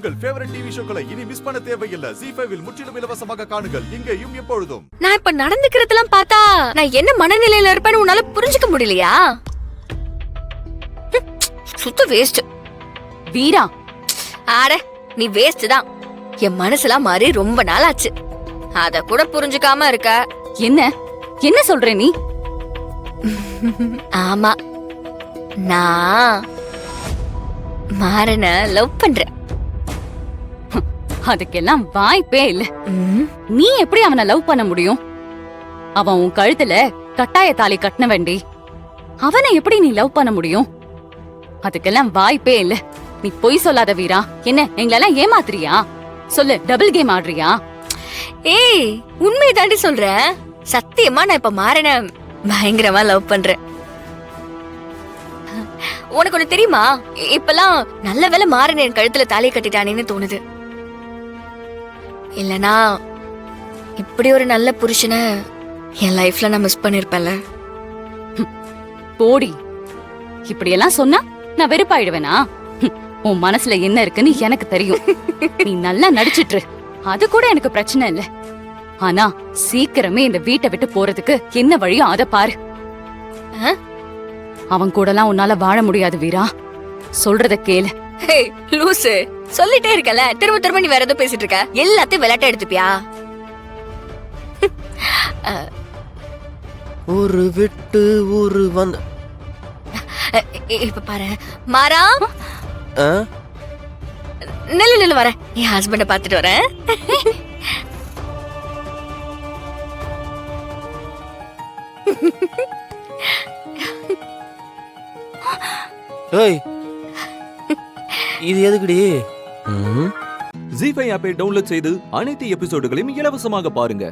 உங்கள் favourite TV ஷோக்களை இனி miss பண்ண தேவையில்லை. ZEE5 இல் முற்றிலும் இலவசமாக காணுங்கள். இங்கேயும் எப்பொழுதும். நான் இப்ப நடந்துக்கிறதெல்லாம் பார்த்தா நான் என்ன மனநிலையில இருப்பேன்னு உன்னால புரிஞ்சுக்க முடியலையா? சுத்த வேஸ்ட். வீரா, ஆட நீ வேஸ்ட் தான். என் மனசுலாம் மாறி ரொம்ப நாள் ஆச்சு. அத கூட புரிஞ்சுக்காம இருக்க. என்ன சொல்ற நீ? ஆமா, நான் மாறன லவ் பண்றேன். அதுக்கெல்லாம் வாய்ப்பே இல்ல. ம், நீ எப்படி அவனை லவ் பண்ண முடியும்? அவன் உன் கழுத்துல கட்டாய தாலி கட்டின வேண்டி அவனை எப்படி நீ லவ் பண்ண முடியும்? அதுக்கெல்லாம் வாய்ப்பே இல்ல. நீ பொய் சொல்லாத வீரா. என்ன எங்களெல்லாம் ஏமாத்துறியா? சொல்லு, டபுள் கேம் ஆடுறியா? ஏய் உண்மையை தாண்டி சொல்றேன். சத்தியமா நான் இப்ப மாறன பயங்கரமா லவ் பண்றேன். உனக்கு ஒண்ணு தெரியுமா? இப்பெல்லாம் நல்ல வேளை மாறன என் கழுத்துல தாலியை கட்டிட்டானேன்னு தோணுது. இல்லனா இப்படி ஒரு நல்ல புருஷனை என் லைஃப்ல நான் மிஸ் பண்ணிருப்பேன்ல. போடி. இப்படியெல்லாம் சொன்னா நான் வெறுப்பாயிடுவேனா? உன் மனசுல என்ன இருக்குன்னு எனக்கு தெரியும். நீ நல்லா நடிச்சிட்டு, அது கூட எனக்கு பிரச்சனை இல்ல. ஆனா சீக்கிரமே இந்த வீட்டை விட்டு போறதுக்கு என்ன வழியோ அத பாரு. அவன் கூடலாம் உன்னால வாழ முடியாது வீரா. சொல்றத கேளு. லூசு, சொல்லிட்டே இருக்கல, திரும்ப திரும்ப நீ வேற ஏதோ பேசிட்டு இருக்க. எல்லாத்தையும் விளையாட்ட எடுத்துப்பியா? ஒரு விட்டு ஒரு வந்து இப்ப பாரு மாறா. ஆ? நில்லு வரேன். என் ஹஸ்பண்ட பாத்துட்டு வரேன். ஏய், இது எதுக்குடி? ZEE5 ஆப்பை டவுன்லோட் செய்து அனைத்து எபிசோடுகளையும் இலவசமாக பாருங்க.